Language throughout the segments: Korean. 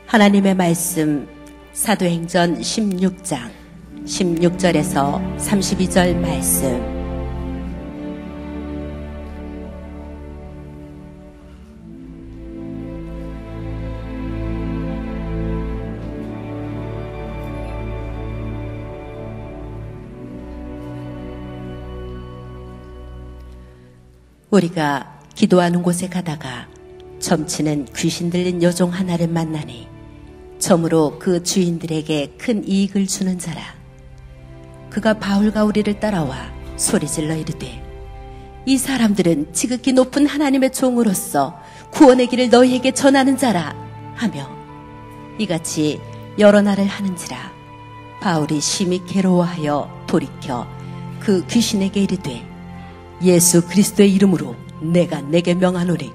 하나님의 말씀 사도행전 16장 16절에서 32절 말씀. 우리가 기도하는 곳에 가다가 점치는 귀신 들린 여종 하나를 만나니 점으로 그 주인들에게 큰 이익을 주는 자라. 그가 바울과 우리를 따라와 소리질러 이르되, 이 사람들은 지극히 높은 하나님의 종으로서 구원의 길을 너희에게 전하는 자라 하며 이같이 여러 날을 하는지라. 바울이 심히 괴로워하여 돌이켜 그 귀신에게 이르되, 예수 그리스도의 이름으로 내가 내게 명하노니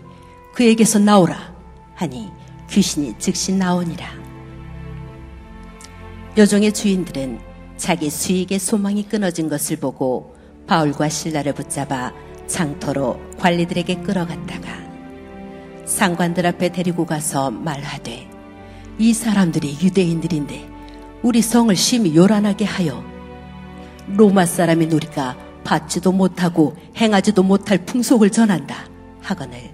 그에게서 나오라 하니 귀신이 즉시 나오니라. 여종의 주인들은 자기 수익의 소망이 끊어진 것을 보고 바울과 실라를 붙잡아 장터로 관리들에게 끌어갔다가 상관들 앞에 데리고 가서 말하되, 이 사람들이 유대인들인데 우리 성을 심히 요란하게 하여 로마 사람인 우리가 받지도 못하고 행하지도 못할 풍속을 전한다 하거늘.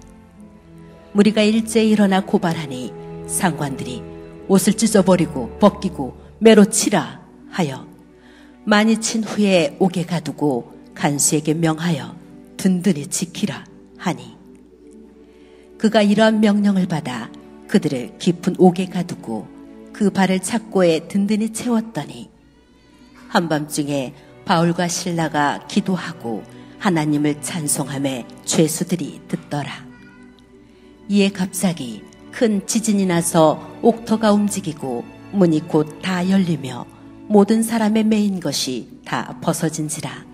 무리가 일제히 일어나 고발하니 상관들이 옷을 찢어버리고 벗기고 매로 치라 하여 많이 친 후에 옥에 가두고 간수에게 명하여 든든히 지키라 하니, 그가 이러한 명령을 받아 그들을 깊은 옥에 가두고 그 발을 착고에 든든히 채웠더니 한밤중에 바울과 실라가 기도하고 하나님을 찬송하며 죄수들이 듣더라. 이에 갑자기 큰 지진이 나서 옥터가 움직이고 문이 곧 다 열리며 모든 사람의 매인 것이 다 벗어진지라.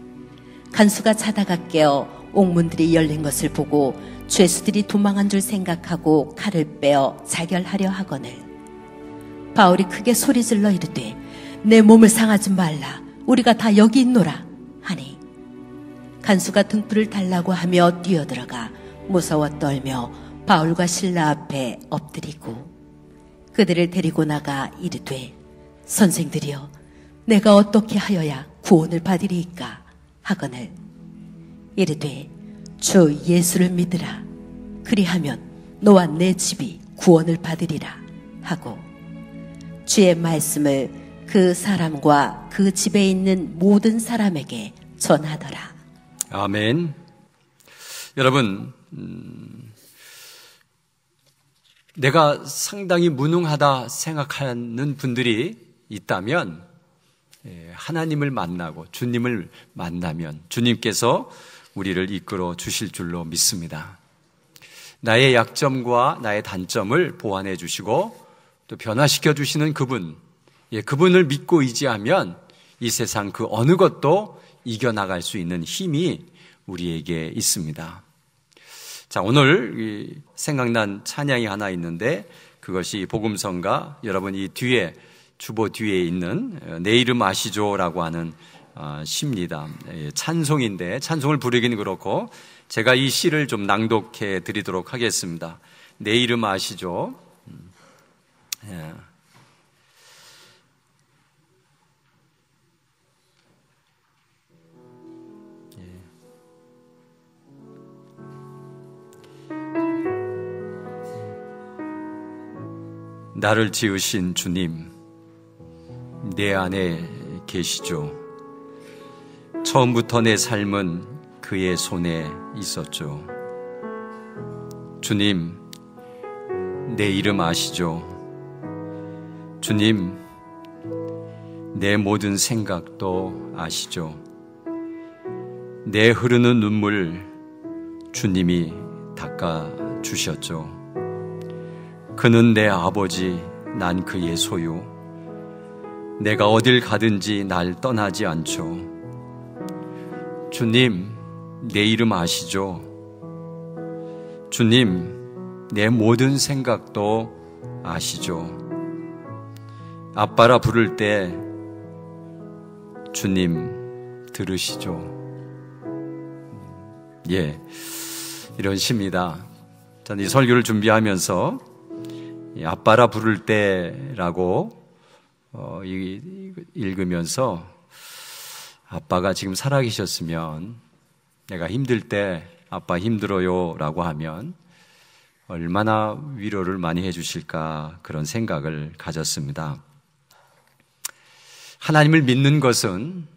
간수가 자다가 깨어 옥문들이 열린 것을 보고 죄수들이 도망한 줄 생각하고 칼을 빼어 자결하려 하거늘 바울이 크게 소리질러 이르되, 내 몸을 상하지 말라. 우리가 다 여기 있노라 하니 간수가 등불을 달라고 하며 뛰어들어가 무서워 떨며 바울과 실라 앞에 엎드리고 그들을 데리고 나가 이르되, 선생들이여, 내가 어떻게 하여야 구원을 받으리이까 하거늘 이르되, 주 예수를 믿으라. 그리하면 너와 내 집이 구원을 받으리라 하고 주의 말씀을 그 사람과 그 집에 있는 모든 사람에게 전하더라. 아멘. 여러분, 내가 상당히 무능하다 생각하는 분들이 있다면 하나님을 만나고 주님을 만나면 주님께서 우리를 이끌어 주실 줄로 믿습니다. 나의 약점과 나의 단점을 보완해 주시고 또 변화시켜 주시는 그분, 그분을 믿고 의지하면 이 세상 그 어느 것도 이겨나갈 수 있는 힘이 우리에게 있습니다. 자, 오늘 생각난 찬양이 하나 있는데 그것이 복음성가 여러분 이 뒤에 주보 뒤에 있는 내 이름 아시죠라고 하는 시입니다. 찬송인데 찬송을 부르기는 그렇고 제가 이 시를 좀 낭독해 드리도록 하겠습니다. 내 이름 아시죠? 나를 지으신 주님, 내 안에 계시죠. 처음부터 내 삶은 그의 손에 있었죠. 주님, 내 이름 아시죠? 주님, 내 모든 생각도 아시죠? 내 흐르는 눈물 주님이 닦아주셨죠. 그는 내 아버지, 난 그의 소유. 내가 어딜 가든지 날 떠나지 않죠. 주님, 내 이름 아시죠? 주님, 내 모든 생각도 아시죠? 아빠라 부를 때 주님 들으시죠? 이런 시입니다. 전 이 설교를 준비하면서 아빠라 부를 때라고 읽으면서 아빠가 지금 살아계셨으면 내가 힘들 때 아빠 힘들어요 라고 하면 얼마나 위로를 많이 해주실까 그런 생각을 가졌습니다. 하나님을 믿는 것은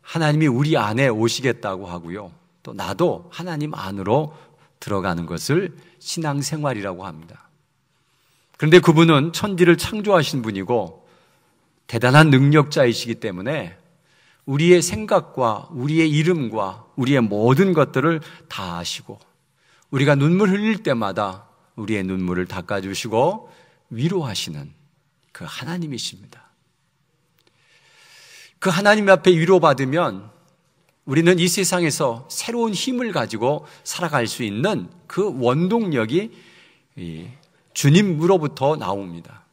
하나님이 우리 안에 오시겠다고 하고요. 또 나도 하나님 안으로 들어가는 것을 신앙생활이라고 합니다. 그런데 그분은 천지를 창조하신 분이고 대단한 능력자이시기 때문에 우리의 생각과 우리의 이름과 우리의 모든 것들을 다 아시고 우리가 눈물 흘릴 때마다 우리의 눈물을 닦아주시고 위로하시는 그 하나님이십니다. 그 하나님 앞에 위로받으면 우리는 이 세상에서 새로운 힘을 가지고 살아갈 수 있는 그 원동력이 주님으로부터 나옵니다.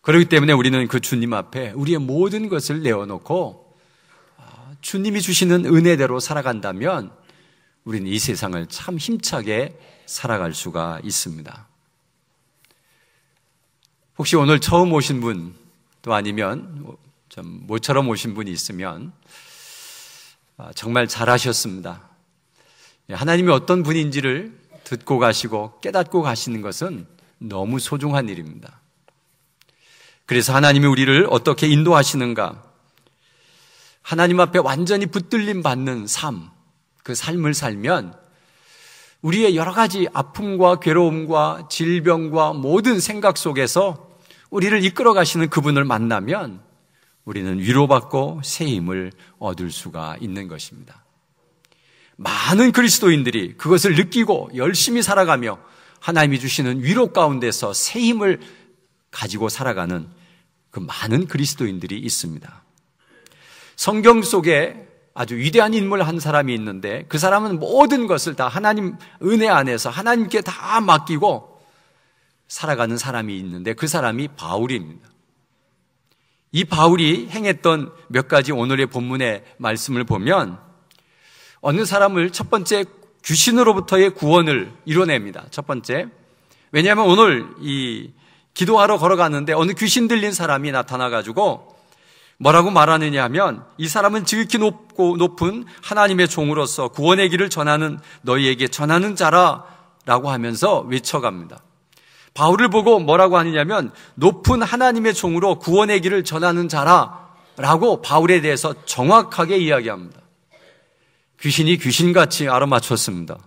그렇기 때문에 우리는 그 주님 앞에 우리의 모든 것을 내어놓고 주님이 주시는 은혜대로 살아간다면 우리는 이 세상을 참 힘차게 살아갈 수가 있습니다. 혹시 오늘 처음 오신 분 또 아니면 좀 모처럼 오신 분이 있으면 정말 잘하셨습니다. 하나님이 어떤 분인지를 듣고 가시고 깨닫고 가시는 것은 너무 소중한 일입니다. 그래서 하나님이 우리를 어떻게 인도하시는가? 하나님 앞에 완전히 붙들림 받는 삶, 그 삶을 살면 우리의 여러 가지 아픔과 괴로움과 질병과 모든 생각 속에서 우리를 이끌어 가시는 그분을 만나면 우리는 위로받고 새 힘을 얻을 수가 있는 것입니다. 많은 그리스도인들이 그것을 느끼고 열심히 살아가며 하나님이 주시는 위로 가운데서 새 힘을 가지고 살아가는 그 많은 그리스도인들이 있습니다. 성경 속에 아주 위대한 인물 한 사람이 있는데 그 사람은 모든 것을 다 하나님 은혜 안에서 하나님께 다 맡기고 살아가는 사람이 있는데 그 사람이 바울입니다. 이 바울이 행했던 몇 가지 오늘의 본문의 말씀을 보면 어느 사람을 첫 번째 귀신으로부터의 구원을 이뤄냅니다. 첫 번째. 왜냐하면 오늘 이 기도하러 걸어가는데 어느 귀신 들린 사람이 나타나가지고 뭐라고 말하느냐 하면 이 사람은 지극히 높은 하나님의 종으로서 구원의 길을 전하는 너희에게 전하는 자라라고 하면서 외쳐갑니다. 바울을 보고 뭐라고 하느냐면 높은 하나님의 종으로 구원의 길을 전하는 자라라고 바울에 대해서 정확하게 이야기합니다. 귀신이 귀신같이 알아맞혔습니다.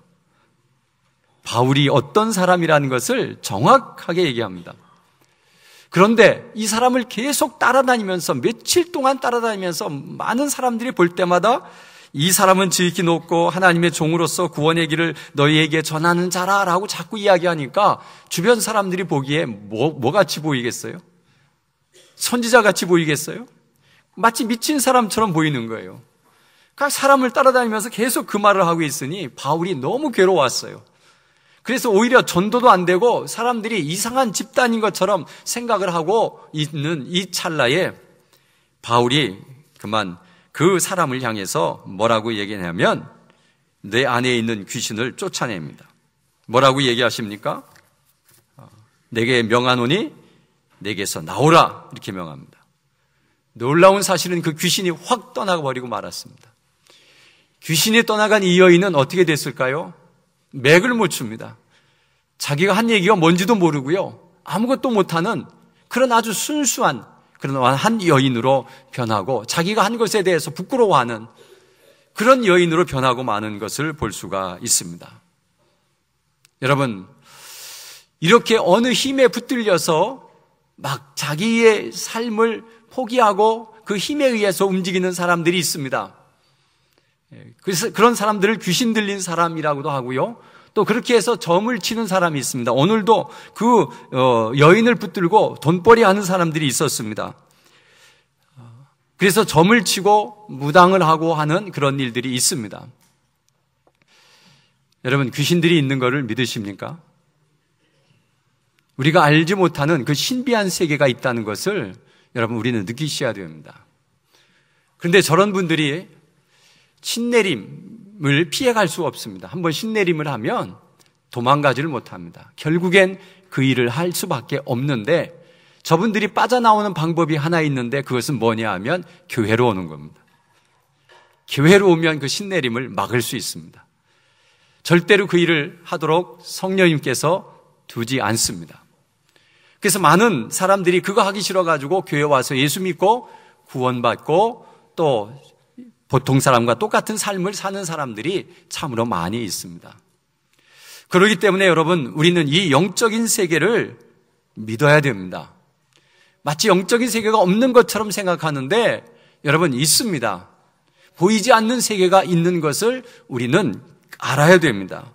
바울이 어떤 사람이라는 것을 정확하게 얘기합니다. 그런데 이 사람을 계속 따라다니면서 며칠 동안 따라다니면서 많은 사람들이 볼 때마다 이 사람은 지극히 높고 하나님의 종으로서 구원의 길을 너희에게 전하는 자라라고 자꾸 이야기하니까 주변 사람들이 보기에 뭐 같이 보이겠어요? 선지자 같이 보이겠어요? 마치 미친 사람처럼 보이는 거예요. 각 사람을 따라다니면서 계속 그 말을 하고 있으니 바울이 너무 괴로웠어요. 그래서 오히려 전도도 안 되고 사람들이 이상한 집단인 것처럼 생각을 하고 있는 이 찰나에 바울이 그만 그 사람을 향해서 뭐라고 얘기하냐면 내 안에 있는 귀신을 쫓아냅니다. 뭐라고 얘기하십니까? 내게 명하노니 내게서 나오라 이렇게 명합니다. 놀라운 사실은 그 귀신이 확 떠나버리고 말았습니다. 귀신이 떠나간 이 여인은 어떻게 됐을까요? 맥을 못 춥니다. 자기가 한 얘기가 뭔지도 모르고요. 아무것도 못하는 그런 아주 순수한 그런 한 여인으로 변하고 자기가 한 것에 대해서 부끄러워하는 그런 여인으로 변하고 마는 것을 볼 수가 있습니다. 여러분, 이렇게 어느 힘에 붙들려서 막 자기의 삶을 포기하고 그 힘에 의해서 움직이는 사람들이 있습니다. 그래서 그런 사람들을 귀신 들린 사람이라고도 하고요. 또 그렇게 해서 점을 치는 사람이 있습니다. 오늘도 그 여인을 붙들고 돈벌이 하는 사람들이 있었습니다. 그래서 점을 치고 무당을 하고 하는 그런 일들이 있습니다. 여러분, 귀신들이 있는 것을 믿으십니까? 우리가 알지 못하는 그 신비한 세계가 있다는 것을 여러분 우리는 느끼셔야 됩니다. 그런데 저런 분들이 신내림을 피해갈 수가 없습니다. 한번 신내림을 하면 도망가지를 못합니다. 결국엔 그 일을 할 수밖에 없는데 저분들이 빠져나오는 방법이 하나 있는데 그것은 뭐냐 하면 교회로 오는 겁니다. 교회로 오면 그 신내림을 막을 수 있습니다. 절대로 그 일을 하도록 성령님께서 두지 않습니다. 그래서 많은 사람들이 그거 하기 싫어가지고 교회 와서 예수 믿고 구원받고 또 보통 사람과 똑같은 삶을 사는 사람들이 참으로 많이 있습니다. 그렇기 때문에 여러분, 우리는 이 영적인 세계를 믿어야 됩니다. 마치 영적인 세계가 없는 것처럼 생각하는데 여러분, 있습니다. 보이지 않는 세계가 있는 것을 우리는 알아야 됩니다.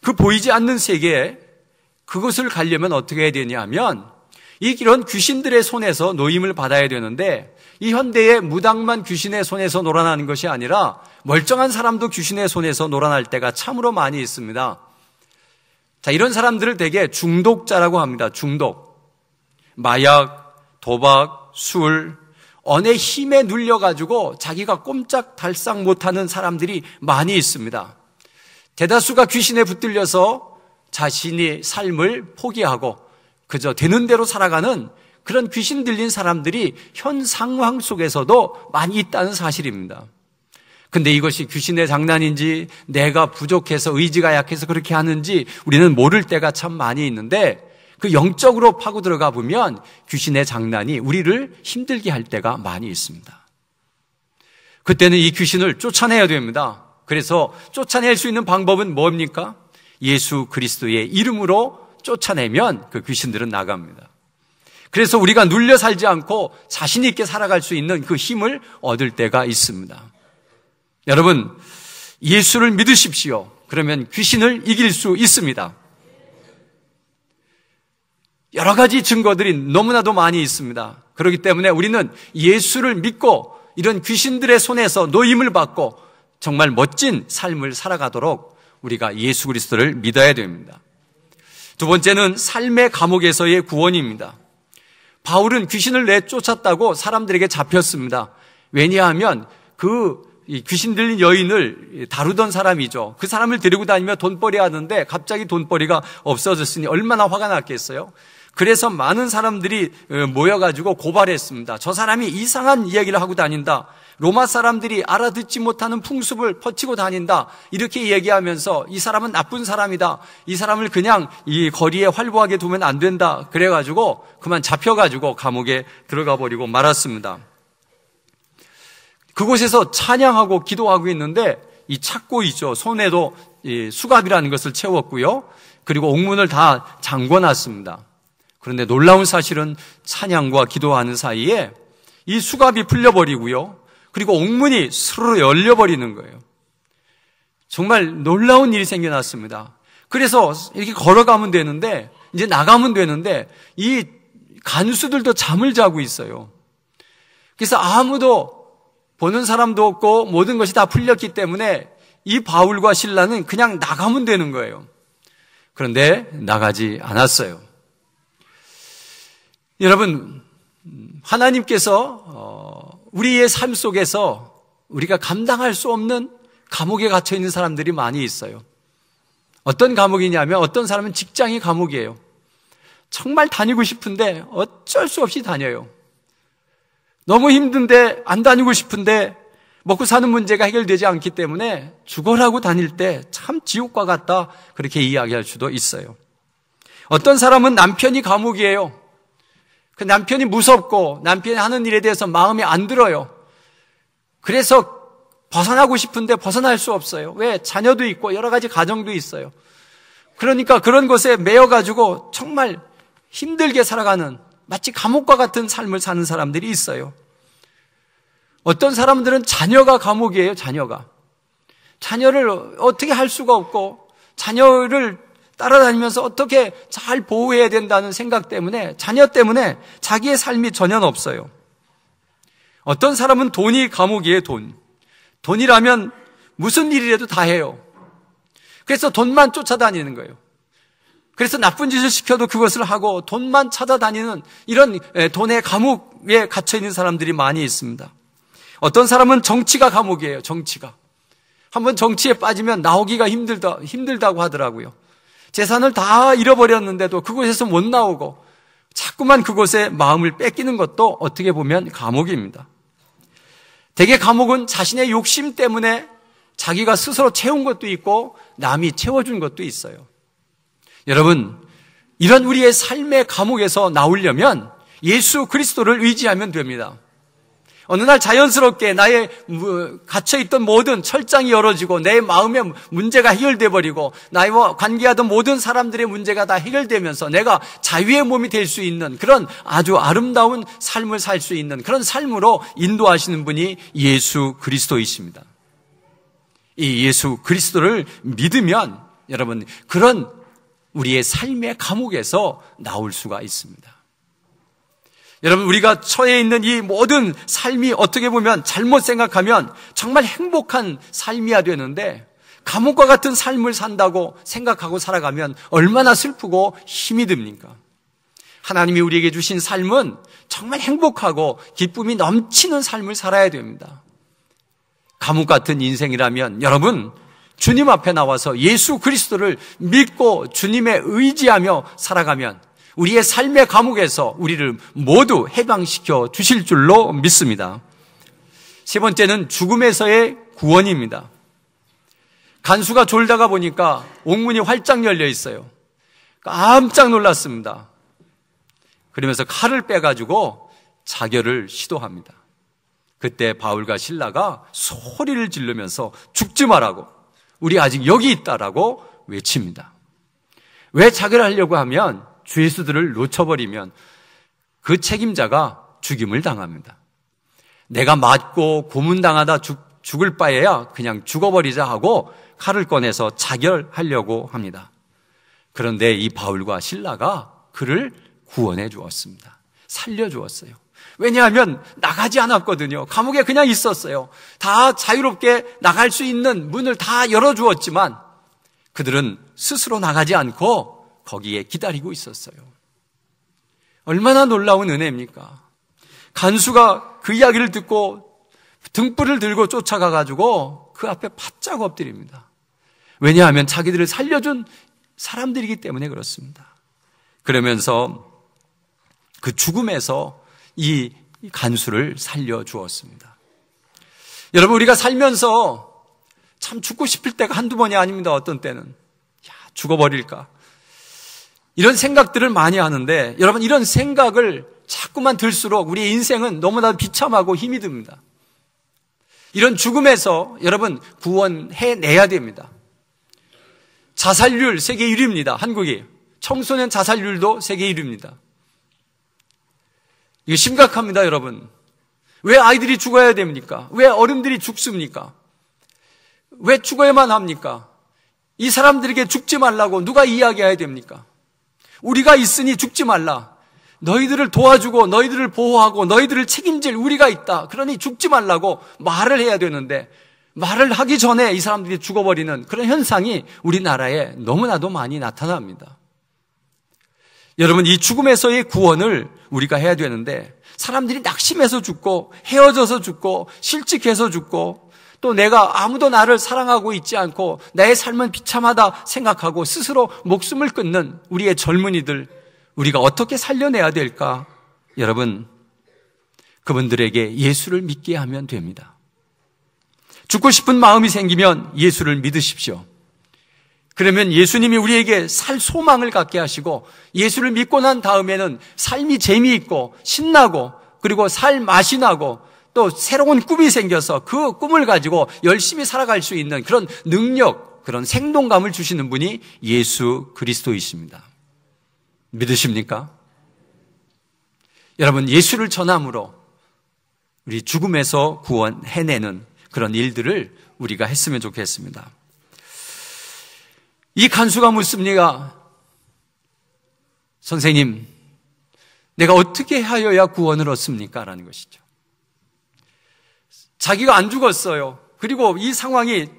그 보이지 않는 세계에 그것을 가려면 어떻게 해야 되냐 하면 이런 귀신들의 손에서 노임을 받아야 되는데 이 현대의 무당만 귀신의 손에서 놀아나는 것이 아니라 멀쩡한 사람도 귀신의 손에서 놀아날 때가 참으로 많이 있습니다. 자, 이런 사람들을 대개 중독자라고 합니다. 중독. 마약, 도박, 술, 언의 힘에 눌려가지고 자기가 꼼짝달싹 못하는 사람들이 많이 있습니다. 대다수가 귀신에 붙들려서 자신의 삶을 포기하고 그저 되는 대로 살아가는 그런 귀신 들린 사람들이 현 상황 속에서도 많이 있다는 사실입니다. 근데 이것이 귀신의 장난인지 내가 부족해서 의지가 약해서 그렇게 하는지 우리는 모를 때가 참 많이 있는데 그 영적으로 파고 들어가 보면 귀신의 장난이 우리를 힘들게 할 때가 많이 있습니다. 그때는 이 귀신을 쫓아내야 됩니다. 그래서 쫓아낼 수 있는 방법은 뭡니까? 예수 그리스도의 이름으로 쫓아내면 그 귀신들은 나갑니다. 그래서 우리가 눌려 살지 않고 자신 있게 살아갈 수 있는 그 힘을 얻을 때가 있습니다. 여러분, 예수를 믿으십시오. 그러면 귀신을 이길 수 있습니다. 여러 가지 증거들이 너무나도 많이 있습니다. 그렇기 때문에 우리는 예수를 믿고 이런 귀신들의 손에서 노임을 받고 정말 멋진 삶을 살아가도록 우리가 예수 그리스도를 믿어야 됩니다. 두 번째는 삶의 감옥에서의 구원입니다. 바울은 귀신을 내쫓았다고 사람들에게 잡혔습니다. 왜냐하면 이 귀신 들린 여인을 다루던 사람이죠. 그 사람을 데리고 다니며 돈벌이 하는데 갑자기 돈벌이가 없어졌으니 얼마나 화가 났겠어요. 그래서 많은 사람들이 모여가지고 고발했습니다. 저 사람이 이상한 이야기를 하고 다닌다. 로마 사람들이 알아듣지 못하는 풍습을 퍼치고 다닌다. 이렇게 얘기하면서 이 사람은 나쁜 사람이다. 이 사람을 그냥 이 거리에 활보하게 두면 안 된다. 그래가지고 그만 잡혀가지고 감옥에 들어가 버리고 말았습니다. 그곳에서 찬양하고 기도하고 있는데 이 착고이죠. 손에도 이 수갑이라는 것을 채웠고요. 그리고 옥문을 다 잠궈놨습니다. 그런데 놀라운 사실은 찬양과 기도하는 사이에 이 수갑이 풀려버리고요. 그리고 옥문이 스르르 열려버리는 거예요. 정말 놀라운 일이 생겨났습니다. 그래서 이렇게 걸어가면 되는데 이제 나가면 되는데 이 간수들도 잠을 자고 있어요. 그래서 아무도 보는 사람도 없고 모든 것이 다 풀렸기 때문에 이 바울과 실라는 그냥 나가면 되는 거예요. 그런데 나가지 않았어요. 여러분, 하나님께서 우리의 삶 속에서 우리가 감당할 수 없는 감옥에 갇혀 있는 사람들이 많이 있어요. 어떤 감옥이냐면 어떤 사람은 직장이 감옥이에요. 정말 다니고 싶은데 어쩔 수 없이 다녀요. 너무 힘든데 안 다니고 싶은데 먹고 사는 문제가 해결되지 않기 때문에 죽어라고 다닐 때 참 지옥과 같다 그렇게 이야기할 수도 있어요. 어떤 사람은 남편이 감옥이에요. 그 남편이 무섭고 남편이 하는 일에 대해서 마음에 안 들어요. 그래서 벗어나고 싶은데 벗어날 수 없어요. 왜? 자녀도 있고 여러 가지 가정도 있어요. 그러니까 그런 것에 매여가지고 정말 힘들게 살아가는 마치 감옥과 같은 삶을 사는 사람들이 있어요. 어떤 사람들은 자녀가 감옥이에요. 자녀를 어떻게 할 수가 없고 자녀를 따라다니면서 어떻게 잘 보호해야 된다는 생각 때문에 자녀 때문에 자기의 삶이 전혀 없어요. 어떤 사람은 돈이 감옥이에요. 돈이라면 무슨 일이라도 다 해요. 그래서 돈만 쫓아다니는 거예요. 그래서 나쁜 짓을 시켜도 그것을 하고 돈만 찾아다니는 이런 돈의 감옥에 갇혀있는 사람들이 많이 있습니다. 어떤 사람은 정치가 감옥이에요. 정치가. 한번 정치에 빠지면 나오기가 힘들다고 하더라고요. 재산을 다 잃어버렸는데도 그곳에서 못 나오고 자꾸만 그곳에 마음을 뺏기는 것도 어떻게 보면 감옥입니다. 대개 감옥은 자신의 욕심 때문에 자기가 스스로 채운 것도 있고 남이 채워준 것도 있어요. 여러분, 이런 우리의 삶의 감옥에서 나오려면 예수 그리스도를 의지하면 됩니다. 어느 날 자연스럽게 나의 갇혀있던 모든 철장이 열어지고 내 마음의 문제가 해결돼 버리고 나와 관계하던 모든 사람들의 문제가 다 해결되면서 내가 자유의 몸이 될 수 있는 그런 아주 아름다운 삶을 살 수 있는 그런 삶으로 인도하시는 분이 예수 그리스도이십니다. 이 예수 그리스도를 믿으면 여러분 그런 우리의 삶의 감옥에서 나올 수가 있습니다. 여러분, 우리가 처해 있는 이 모든 삶이 어떻게 보면 잘못 생각하면 정말 행복한 삶이야 되는데 감옥과 같은 삶을 산다고 생각하고 살아가면 얼마나 슬프고 힘이 듭니까? 하나님이 우리에게 주신 삶은 정말 행복하고 기쁨이 넘치는 삶을 살아야 됩니다. 감옥 같은 인생이라면 여러분, 주님 앞에 나와서 예수 그리스도를 믿고 주님에 의지하며 살아가면 우리의 삶의 감옥에서 우리를 모두 해방시켜 주실 줄로 믿습니다. 세 번째는 죽음에서의 구원입니다. 간수가 졸다가 보니까 옥문이 활짝 열려 있어요. 깜짝 놀랐습니다. 그러면서 칼을 빼가지고 자결을 시도합니다. 그때 바울과 실라가 소리를 지르면서 죽지 말라고, 우리 아직 여기 있다라고 외칩니다. 왜 자결하려고 하면 주 예수들을 놓쳐버리면 그 책임자가 죽임을 당합니다. 내가 맞고 고문당하다 죽을 바에야 그냥 죽어버리자 하고 칼을 꺼내서 자결하려고 합니다. 그런데 이 바울과 실라가 그를 구원해 주었습니다. 살려주었어요. 왜냐하면 나가지 않았거든요. 감옥에 그냥 있었어요. 다 자유롭게 나갈 수 있는 문을 다 열어주었지만 그들은 스스로 나가지 않고 거기에 기다리고 있었어요. 얼마나 놀라운 은혜입니까? 간수가 그 이야기를 듣고 등불을 들고 쫓아가가지고 그 앞에 바짝 엎드립니다. 왜냐하면 자기들을 살려준 사람들이기 때문에 그렇습니다. 그러면서 그 죽음에서 이 간수를 살려주었습니다. 여러분, 우리가 살면서 참 죽고 싶을 때가 한두 번이 아닙니다. 어떤 때는 죽어버릴까, 이런 생각들을 많이 하는데 여러분, 이런 생각을 자꾸만 들수록 우리의 인생은 너무나 비참하고 힘이 듭니다. 이런 죽음에서 여러분 구원해내야 됩니다. 자살률 세계 1위입니다. 한국이. 청소년 자살률도 세계 1위입니다. 이거 심각합니다, 여러분. 왜 아이들이 죽어야 됩니까? 왜 어른들이 죽습니까? 왜 죽어야만 합니까? 이 사람들에게 죽지 말라고 누가 이야기해야 됩니까? 우리가 있으니 죽지 말라. 너희들을 도와주고 너희들을 보호하고 너희들을 책임질 우리가 있다. 그러니 죽지 말라고 말을 해야 되는데 말을 하기 전에 이 사람들이 죽어버리는 그런 현상이 우리나라에 너무나도 많이 나타납니다. 여러분, 이 죽음에서의 구원을 우리가 해야 되는데 사람들이 낙심해서 죽고 헤어져서 죽고 실직해서 죽고 또 내가 아무도 나를 사랑하고 있지 않고 나의 삶은 비참하다 생각하고 스스로 목숨을 끊는 우리의 젊은이들, 우리가 어떻게 살려내야 될까? 여러분, 그분들에게 예수를 믿게 하면 됩니다. 죽고 싶은 마음이 생기면 예수를 믿으십시오. 그러면 예수님이 우리에게 살 소망을 갖게 하시고 예수를 믿고 난 다음에는 삶이 재미있고 신나고 그리고 살 맛이 나고 또 새로운 꿈이 생겨서 그 꿈을 가지고 열심히 살아갈 수 있는 그런 능력, 그런 생동감을 주시는 분이 예수 그리스도이십니다. 믿으십니까? 여러분, 예수를 전함으로 우리 죽음에서 구원해내는 그런 일들을 우리가 했으면 좋겠습니다. 이 간수가 묻습니다. 선생님, 내가 어떻게 하여야 구원을 얻습니까? 라는 것이죠. 자기가 안 죽었어요. 그리고 이 상황이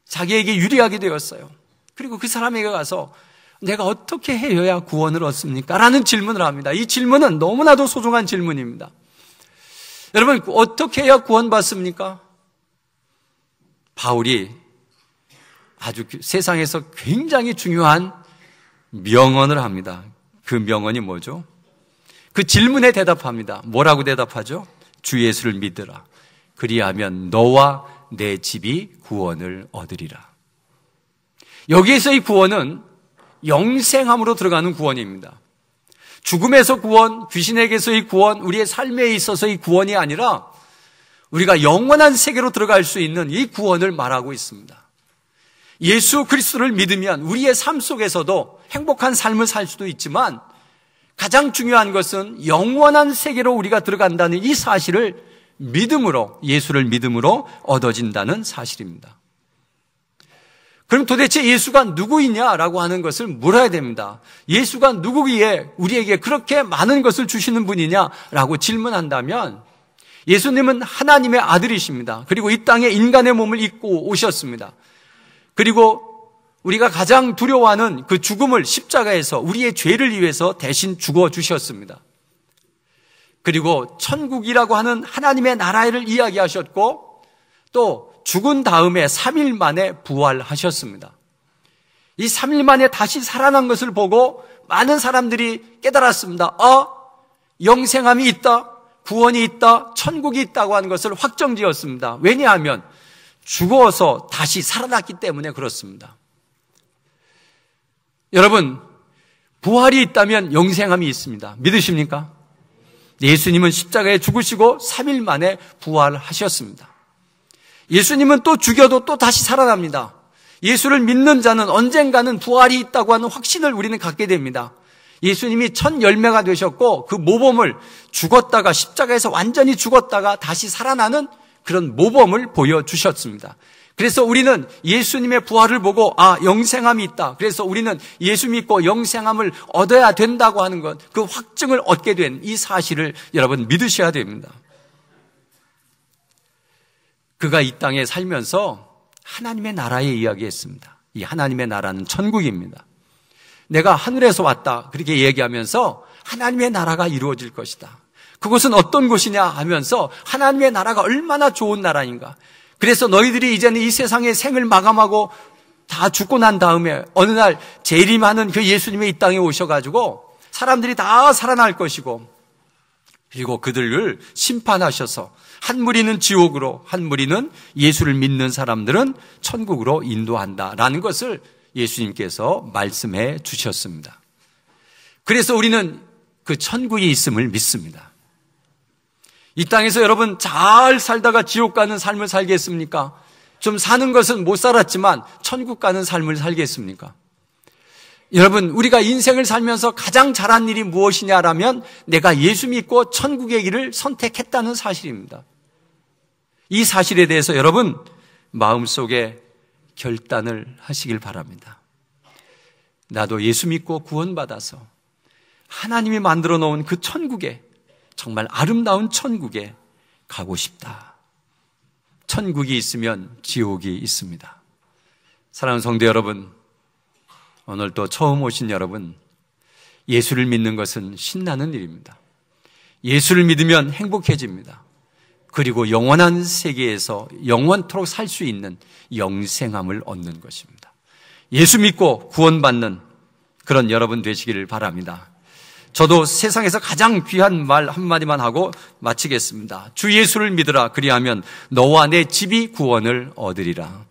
자기에게 유리하게 되었어요. 그리고 그 사람에게 가서 내가 어떻게 해야 구원을 얻습니까? 라는 질문을 합니다. 이 질문은 너무나도 소중한 질문입니다. 여러분, 어떻게 해야 구원받습니까? 바울이 아주 세상에서 굉장히 중요한 명언을 합니다. 그 명언이 뭐죠? 그 질문에 대답합니다. 뭐라고 대답하죠? 주 예수를 믿으라. 그리하면 너와 내 집이 구원을 얻으리라. 여기에서의 구원은 영생함으로 들어가는 구원입니다. 죽음에서 구원, 귀신에게서의 구원, 우리의 삶에 있어서의 구원이 아니라 우리가 영원한 세계로 들어갈 수 있는 이 구원을 말하고 있습니다. 예수 그리스도를 믿으면 우리의 삶 속에서도 행복한 삶을 살 수도 있지만 가장 중요한 것은 영원한 세계로 우리가 들어간다는 이 사실을 믿음으로, 예수를 믿음으로 얻어진다는 사실입니다. 그럼 도대체 예수가 누구이냐라고 하는 것을 물어야 됩니다. 예수가 누구기에 우리에게 그렇게 많은 것을 주시는 분이냐라고 질문한다면 예수님은 하나님의 아들이십니다. 그리고 이 땅에 인간의 몸을 입고 오셨습니다. 그리고 우리가 가장 두려워하는 그 죽음을 십자가에서 우리의 죄를 위해서 대신 죽어주셨습니다. 그리고 천국이라고 하는 하나님의 나라를 이야기하셨고 또 죽은 다음에 3일 만에 부활하셨습니다. 이 3일 만에 다시 살아난 것을 보고 많은 사람들이 깨달았습니다. 영생함이 있다, 구원이 있다, 천국이 있다고 하는 것을 확정지었습니다. 왜냐하면 죽어서 다시 살아났기 때문에 그렇습니다. 여러분, 부활이 있다면 영생함이 있습니다. 믿으십니까? 예수님은 십자가에 죽으시고 3일 만에 부활하셨습니다. 예수님은 또 죽여도 또 다시 살아납니다. 예수를 믿는 자는 언젠가는 부활이 있다고 하는 확신을 우리는 갖게 됩니다. 예수님이 첫 열매가 되셨고 그 모범을 죽었다가 십자가에서 완전히 죽었다가 다시 살아나는 그런 모범을 보여주셨습니다. 그래서 우리는 예수님의 부활을 보고 영생함이 있다. 그래서 우리는 예수 믿고 영생함을 얻어야 된다고 하는 것, 그 확증을 얻게 된 이 사실을 여러분 믿으셔야 됩니다. 그가 이 땅에 살면서 하나님의 나라에 이야기했습니다. 이 하나님의 나라는 천국입니다. 내가 하늘에서 왔다 그렇게 얘기하면서 하나님의 나라가 이루어질 것이다. 그것은 어떤 곳이냐 하면서 하나님의 나라가 얼마나 좋은 나라인가. 그래서 너희들이 이제는 이 세상의 생을 마감하고 다 죽고 난 다음에 어느 날 재림하는 그 예수님이 이 땅에 오셔가지고 사람들이 다 살아날 것이고 그리고 그들을 심판하셔서 한 무리는 지옥으로 한 무리는 예수를 믿는 사람들은 천국으로 인도한다라는 것을 예수님께서 말씀해 주셨습니다. 그래서 우리는 그 천국이 있음을 믿습니다. 이 땅에서 여러분 잘 살다가 지옥 가는 삶을 살겠습니까? 좀 사는 것은 못 살았지만 천국 가는 삶을 살겠습니까? 여러분, 우리가 인생을 살면서 가장 잘한 일이 무엇이냐라면 내가 예수 믿고 천국의 길을 선택했다는 사실입니다. 이 사실에 대해서 여러분 마음속에 결단을 하시길 바랍니다. 나도 예수 믿고 구원받아서 하나님이 만들어 놓은 그 천국에, 정말 아름다운 천국에 가고 싶다. 천국이 있으면 지옥이 있습니다. 사랑하는 성도 여러분, 오늘 또 처음 오신 여러분, 예수를 믿는 것은 신나는 일입니다. 예수를 믿으면 행복해집니다. 그리고 영원한 세계에서 영원토록 살 수 있는 영생함을 얻는 것입니다. 예수 믿고 구원받는 그런 여러분 되시기를 바랍니다. 저도 세상에서 가장 귀한 말 한마디만 하고 마치겠습니다. 주 예수를 믿으라. 그리하면 너와 내 집이 구원을 얻으리라.